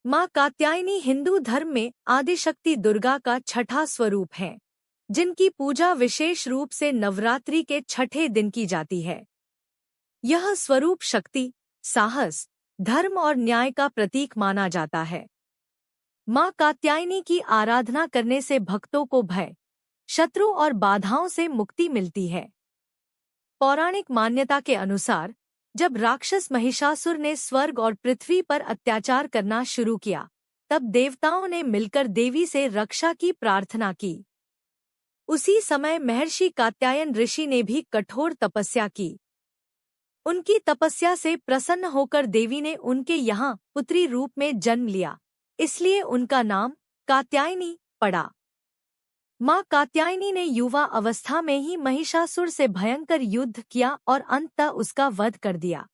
माँ कात्यायनी हिंदू धर्म में आदिशक्ति दुर्गा का छठा स्वरूप है, जिनकी पूजा विशेष रूप से नवरात्रि के छठे दिन की जाती है। यह स्वरूप शक्ति, साहस, धर्म और न्याय का प्रतीक माना जाता है। माँ कात्यायनी की आराधना करने से भक्तों को भय, शत्रु और बाधाओं से मुक्ति मिलती है। पौराणिक मान्यता के अनुसार जब राक्षस महिषासुर ने स्वर्ग और पृथ्वी पर अत्याचार करना शुरू किया, तब देवताओं ने मिलकर देवी से रक्षा की प्रार्थना की। उसी समय महर्षि कात्यायन ऋषि ने भी कठोर तपस्या की। उनकी तपस्या से प्रसन्न होकर देवी ने उनके यहाँ पुत्री रूप में जन्म लिया, इसलिए उनका नाम कात्यायनी पड़ा। माँ कात्यायनी ने युवा अवस्था में ही महिषासुर से भयंकर युद्ध किया और अंततः उसका वध कर दिया।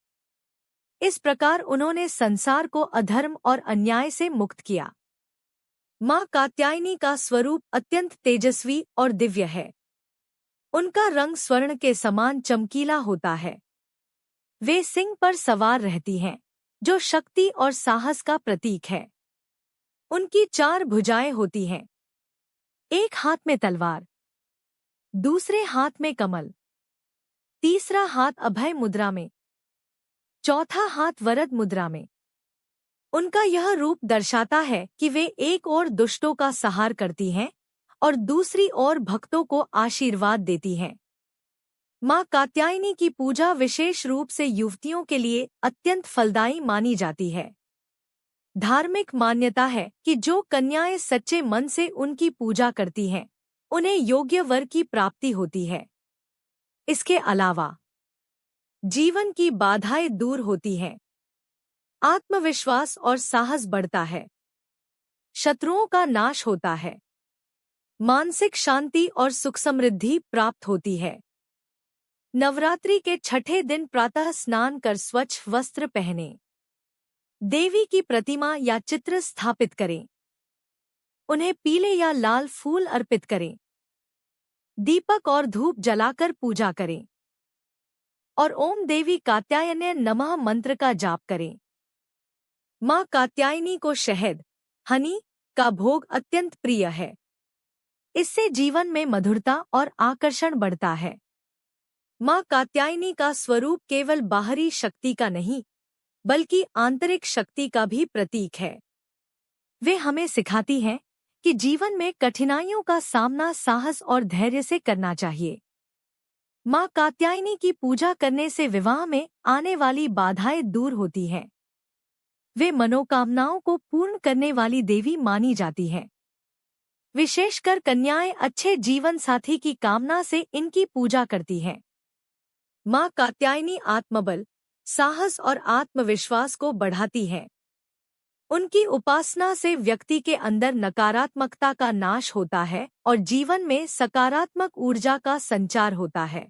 इस प्रकार उन्होंने संसार को अधर्म और अन्याय से मुक्त किया। माँ कात्यायनी का स्वरूप अत्यंत तेजस्वी और दिव्य है। उनका रंग स्वर्ण के समान चमकीला होता है। वे सिंह पर सवार रहती हैं, जो शक्ति और साहस का प्रतीक है। उनकी 4 भुजाएं होती हैं। एक हाथ में तलवार, दूसरे हाथ में कमल, तीसरा हाथ अभय मुद्रा में, चौथा हाथ वरद मुद्रा में। उनका यह रूप दर्शाता है कि वे एक ओर दुष्टों का संहार करती हैं और दूसरी ओर भक्तों को आशीर्वाद देती हैं। माँ कात्यायनी की पूजा विशेष रूप से युवतियों के लिए अत्यंत फलदायी मानी जाती है। धार्मिक मान्यता है कि जो कन्याएं सच्चे मन से उनकी पूजा करती हैं, उन्हें योग्य वर की प्राप्ति होती है। इसके अलावा जीवन की बाधाएं दूर होती हैं, आत्मविश्वास और साहस बढ़ता है, शत्रुओं का नाश होता है, मानसिक शांति और सुख समृद्धि प्राप्त होती है। नवरात्रि के छठे दिन प्रातः स्नान कर स्वच्छ वस्त्र पहनें, देवी की प्रतिमा या चित्र स्थापित करें, उन्हें पीले या लाल फूल अर्पित करें, दीपक और धूप जलाकर पूजा करें और ओम देवी कात्यायने नमः मंत्र का जाप करें। माँ कात्यायनी को शहद, हनी का भोग अत्यंत प्रिय है। इससे जीवन में मधुरता और आकर्षण बढ़ता है। माँ कात्यायनी का स्वरूप केवल बाहरी शक्ति का नहीं, बल्कि आंतरिक शक्ति का भी प्रतीक है। वे हमें सिखाती हैं कि जीवन में कठिनाइयों का सामना साहस और धैर्य से करना चाहिए। माँ कात्यायनी की पूजा करने से विवाह में आने वाली बाधाएं दूर होती हैं। वे मनोकामनाओं को पूर्ण करने वाली देवी मानी जाती हैं। विशेषकर कन्याएं अच्छे जीवन साथी की कामना से इनकी पूजा करती हैं। माँ कात्यायनी आत्मबल, साहस और आत्मविश्वास को बढ़ाती है। उनकी उपासना से व्यक्ति के अंदर नकारात्मकता का नाश होता है और जीवन में सकारात्मक ऊर्जा का संचार होता है।